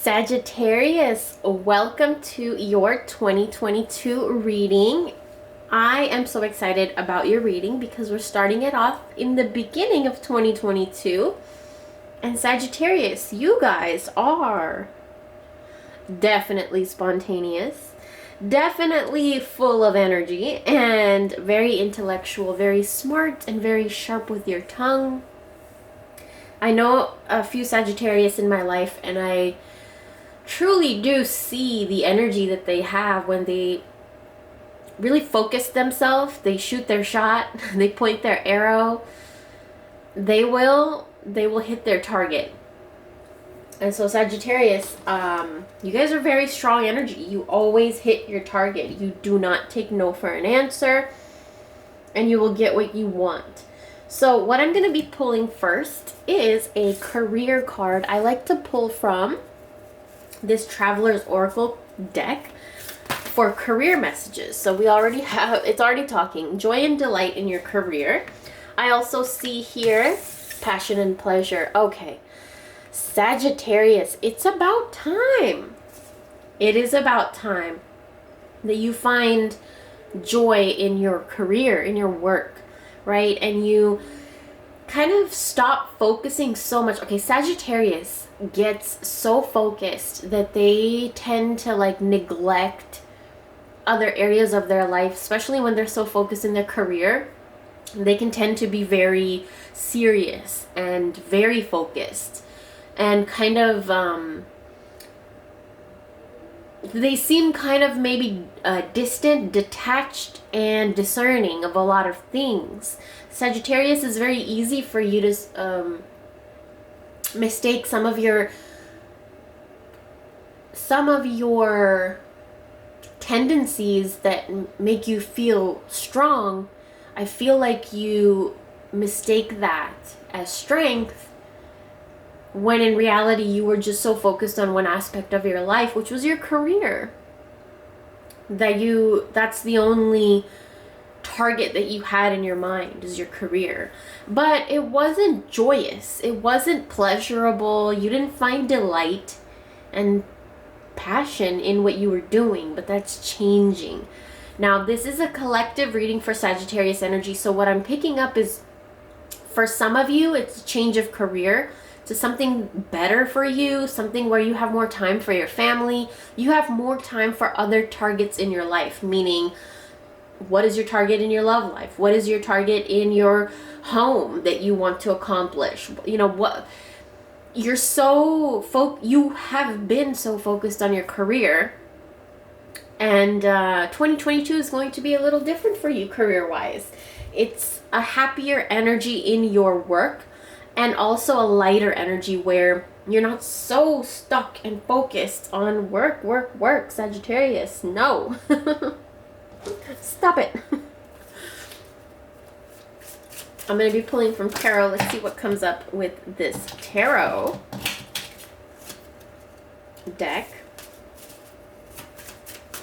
Sagittarius, welcome to your 2022 reading. I am so excited about your reading because we're starting it off in the beginning of 2022. And Sagittarius, you guys are definitely spontaneous, definitely full of energy, and very intellectual, very smart, and very sharp with your tongue. I know a few Sagittarius in my life, and I truly do see the energy that they have when they really focus themselves. They shoot their shot, they point their arrow, they will hit their target. And so Sagittarius, you guys are very strong energy. You always hit your target. You do not take no for an answer, and you will get what you want. So what I'm going to be pulling first is a career card. I like to pull from this Traveler's Oracle deck for career messages. So we already have, it's already talking joy and delight in your career. I also see here passion and pleasure. Okay, Sagittarius, it's about time. It is about time that you find joy in your career, in your work, right? And you kind of stop focusing so much. Okay, Sagittarius gets so focused that they tend to neglect other areas of their life, especially when they're so focused in their career. They can tend to be very serious and very focused and kind of they seem kind of maybe distant, detached, and discerning of a lot of things. Sagittarius, is very easy for you to mistake some of your tendencies that make you feel strong. I feel like you mistake that as strength, when in reality you were just so focused on one aspect of your life, which was your career, that's the only target that you had in your mind, is your career. But it wasn't joyous, it wasn't pleasurable, you didn't find delight and passion in what you were doing. But that's changing. Now, this is a collective reading for Sagittarius energy, so what I'm picking up is, for some of you, it's a change of career to something better for you, something where you have more time for your family, you have more time for other targets in your life. Meaning, what is your target in your love life? What is your target in your home that you want to accomplish? You know what? You're you have been so focused on your career, and 2022 is going to be a little different for you career-wise. It's a happier energy in your work, and also a lighter energy where you're not so stuck and focused on work, Sagittarius. No. Stop it. I'm going to be pulling from tarot. Let's see what comes up with this tarot deck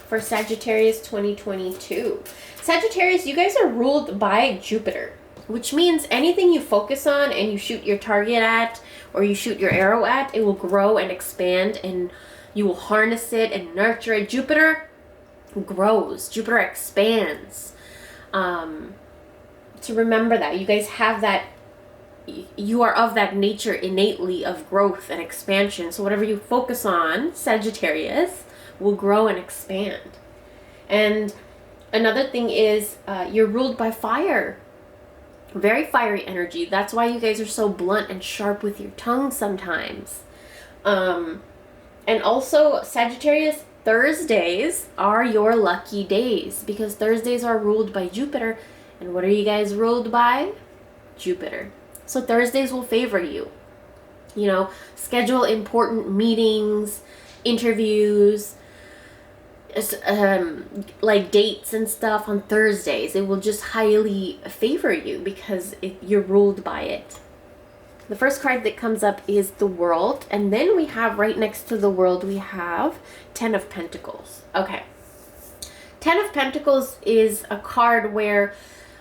for Sagittarius 2022. Sagittarius, you guys are ruled by Jupiter, which means anything you focus on and you shoot your target at, or you shoot your arrow at, it will grow and expand, and you will harness it and nurture it. Jupiter grows, Jupiter expands. To remember that you guys have that, you are of that nature innately, of growth and expansion. So whatever you focus on, Sagittarius, will grow and expand. And another thing is, you're ruled by fire. Very fiery energy. That's why you guys are so blunt and sharp with your tongue sometimes. And also, Sagittarius, Thursdays are your lucky days, because Thursdays are ruled by Jupiter. And what are you guys ruled by? Jupiter. So Thursdays will favor you. You know, schedule important meetings, interviews, like dates and stuff on Thursdays. It will just highly favor you because you're ruled by it. The first card that comes up is the World, and then we have right next to the World, we have Ten of Pentacles. Okay. Ten of Pentacles is a card where,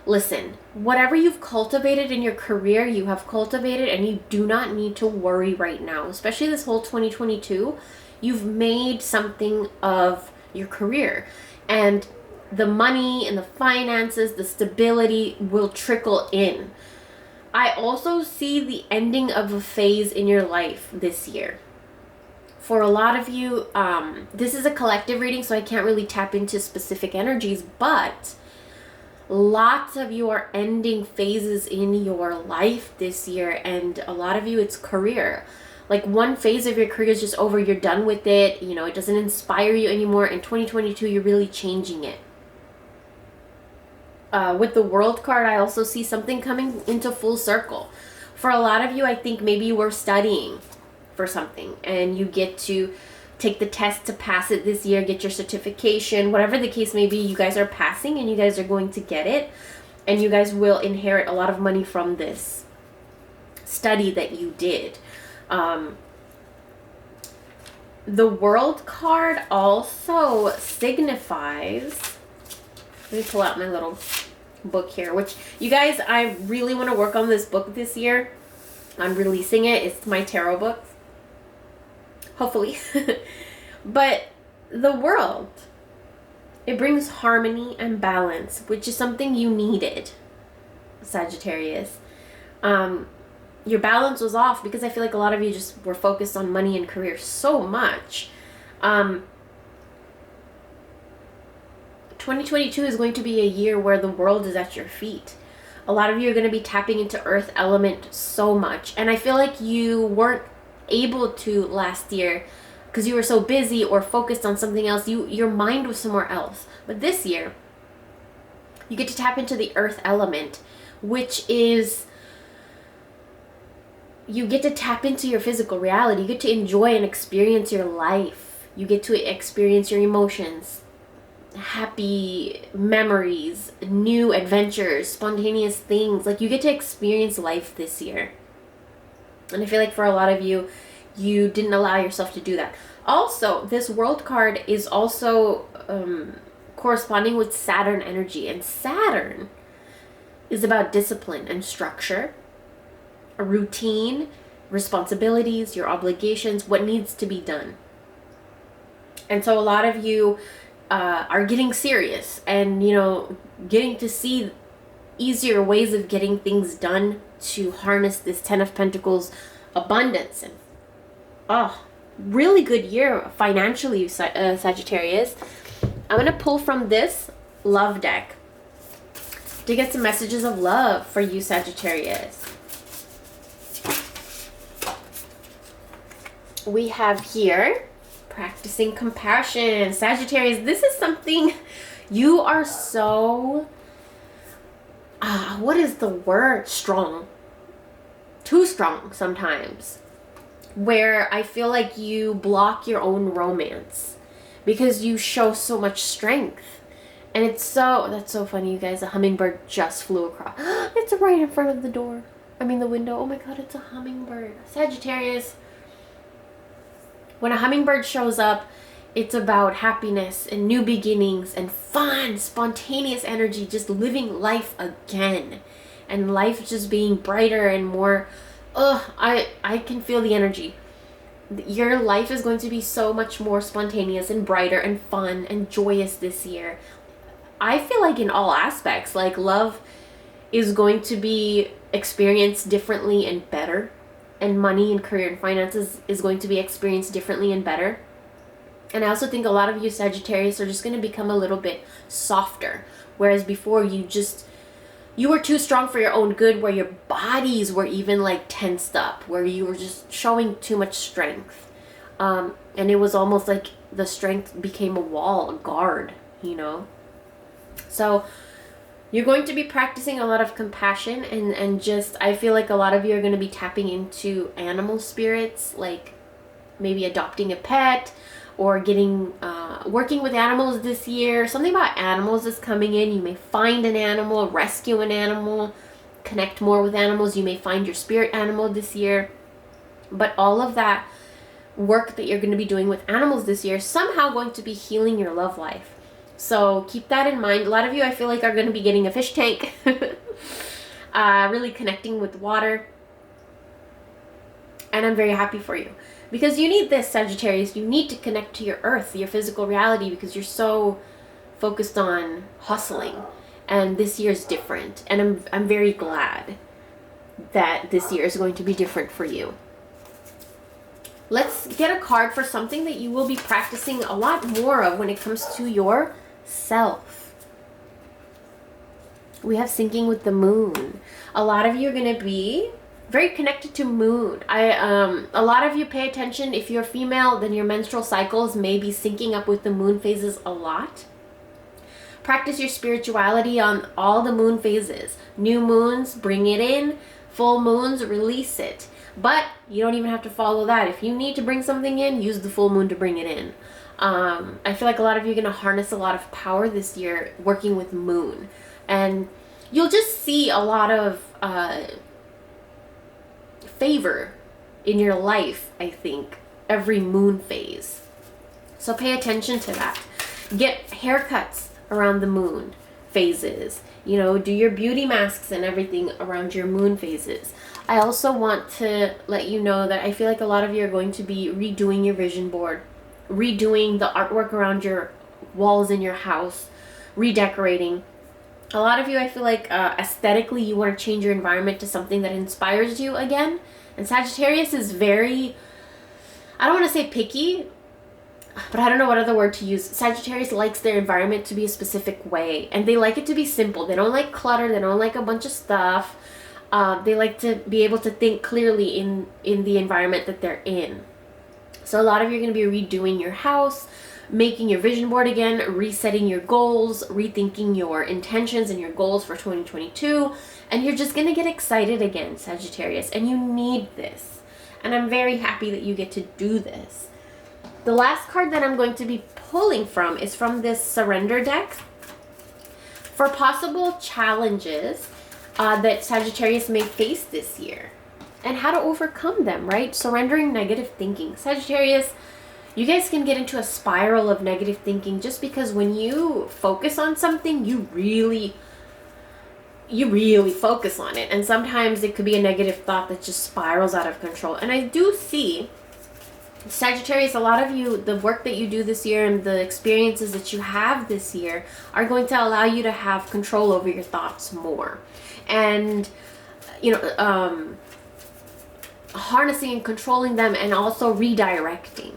listen, whatever you've cultivated in your career, you have cultivated, and you do not need to worry right now. Especially this whole 2022, You've made something of your career, and the money and the finances, the stability will trickle in. I also see the ending of a phase in your life this year. For a lot of you, this is a collective reading, so I can't really tap into specific energies, but lots of you are ending phases in your life this year, and a lot of you, it's career. Like one phase of your career is just over, you're done with it, you know, it doesn't inspire you anymore. In 2022, you're really changing it. With the World card, I also see something coming into full circle. For a lot of you, I think maybe you were studying for something and you get to take the test to pass it this year, get your certification, whatever the case may be, you guys are passing and you guys are going to get it, and you guys will inherit a lot of money from this study that you did. The World card also signifies, let me pull out my little book here, which you guys, I really want to work on this book this year. I'm releasing it. It's my tarot book. Hopefully. But the World, it brings harmony and balance, which is something you needed, Sagittarius. Your balance was off because I feel like a lot of you just were focused on money and career so much. 2022 is going to be a year where the world is at your feet. A lot of you are going to be tapping into earth element so much. And I feel like you weren't able to last year because you were so busy or focused on something else. Your mind was somewhere else. But this year, you get to tap into the earth element, which is, you get to tap into your physical reality. You get to enjoy and experience your life. You get to experience your emotions, happy memories, new adventures, spontaneous things. Like, you get to experience life this year. And I feel like for a lot of you, you didn't allow yourself to do that. Also, this World card is also corresponding with Saturn energy. And Saturn is about discipline and structure, a routine, responsibilities, your obligations, what needs to be done. And so a lot of you are getting serious and, you know, getting to see easier ways of getting things done to harness this Ten of Pentacles abundance. And really good year financially, Sagittarius. I'm going to pull from this love deck to get some messages of love for you, Sagittarius. We have here practicing compassion. Sagittarius, this is something you are so, what is the word? Strong. Too strong sometimes. Where I feel like you block your own romance because you show so much strength. And it's so, that's so funny, you guys. A hummingbird just flew across. It's right in front of the door. I mean the window. Oh my God, it's a hummingbird. Sagittarius, when a hummingbird shows up, it's about happiness and new beginnings and fun, spontaneous energy, just living life again. And life just being brighter and more, I can feel the energy. Your life is going to be so much more spontaneous and brighter and fun and joyous this year. I feel like in all aspects, like love is going to be experienced differently and better. And money and career and finances is going to be experienced differently and better. And I also think a lot of you Sagittarius are just going to become a little bit softer. Whereas before you were too strong for your own good, where your bodies were even like tensed up, where you were just showing too much strength. And it was almost like the strength became a wall, a guard, you know. So you're going to be practicing a lot of compassion and just, I feel like a lot of you are going to be tapping into animal spirits, like maybe adopting a pet or getting, working with animals this year. Something about animals is coming in. You may find an animal, rescue an animal, connect more with animals. You may find your spirit animal this year. But all of that work that you're going to be doing with animals this year is somehow going to be healing your love life. So keep that in mind. A lot of you, I feel like, are going to be getting a fish tank. Really connecting with water. And I'm very happy for you. Because you need this, Sagittarius. You need to connect to your earth, your physical reality, because you're so focused on hustling. And this year is different. And I'm very glad that this year is going to be different for you. Let's get a card for something that you will be practicing a lot more of when it comes to yourself. We have syncing with the moon. A lot of you are going to be very connected to moon. A lot of you pay attention. If you're female, then your menstrual cycles may be syncing up with the moon phases a lot. Practice your spirituality on all the moon phases. New moons, bring it in. Full moons, release it. But you don't even have to follow that. If you need to bring something in, use the full moon to bring it in. I feel like a lot of you are going to harness a lot of power this year working with moon. And you'll just see a lot of favor in your life, I think, every moon phase. So pay attention to that. Get haircuts around the moon phases. You know, do your beauty masks and everything around your moon phases. I also want to let you know that I feel like a lot of you are going to be redoing your vision board, redoing the artwork around your walls in your house, redecorating. A lot of you, I feel like aesthetically, you want to change your environment to something that inspires you again. And Sagittarius is very, I don't want to say picky, but I don't know what other word to use. Sagittarius likes their environment to be a specific way. And they like it to be simple. They don't like clutter. They don't like a bunch of stuff. They like to be able to think clearly in the environment that they're in. So a lot of you are going to be redoing your house, making your vision board again, resetting your goals, rethinking your intentions and your goals for 2022. And you're just going to get excited again, Sagittarius. And you need this. And I'm very happy that you get to do this. The last card that I'm going to be pulling from is from this surrender deck. For possible challenges that Sagittarius may face this year. And how to overcome them, right? Surrendering negative thinking. Sagittarius, you guys can get into a spiral of negative thinking just because when you focus on something, you really focus on it. And sometimes it could be a negative thought that just spirals out of control. And I do see, Sagittarius, a lot of you, the work that you do this year and the experiences that you have this year are going to allow you to have control over your thoughts more. And, you know, harnessing and controlling them, and also redirecting.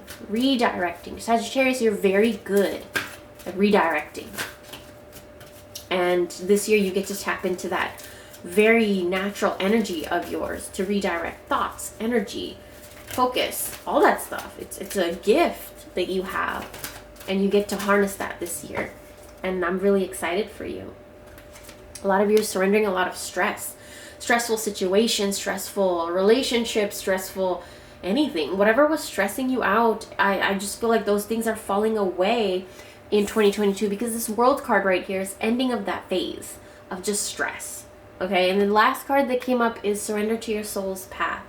Sagittarius, you're very good at redirecting. And this year you get to tap into that very natural energy of yours to redirect thoughts, energy, focus, all that stuff. It's a gift that you have, and you get to harness that this year. And I'm really excited for you. A lot of you are surrendering a lot of stress. Stressful situations, stressful relationships, stressful anything. Whatever was stressing you out, I just feel like those things are falling away in 2022 because this world card right here is ending of that phase of just stress. Okay, and the last card that came up is surrender to your soul's path.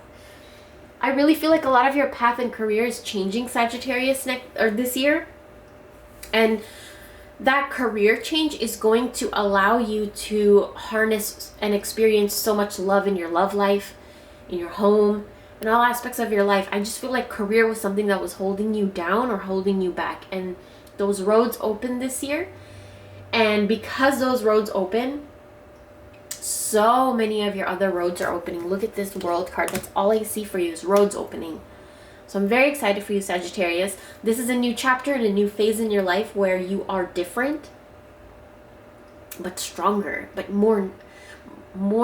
I really feel like a lot of your path and career is changing, Sagittarius, this year. And that career change is going to allow you to harness and experience so much love in your love life, in your home, in all aspects of your life. I just feel like career was something that was holding you down or holding you back. And those roads open this year. And because those roads open, so many of your other roads are opening. Look at this world card. That's all I see for you is roads opening. So I'm very excited for you, Sagittarius. This is a new chapter and a new phase in your life where you are different, but stronger, but more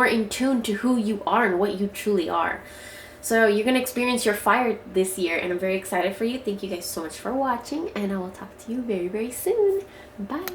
in tune to who you are and what you truly are. So you're going to experience your fire this year, and I'm very excited for you. Thank you guys so much for watching, and I will talk to you very, very soon. Bye.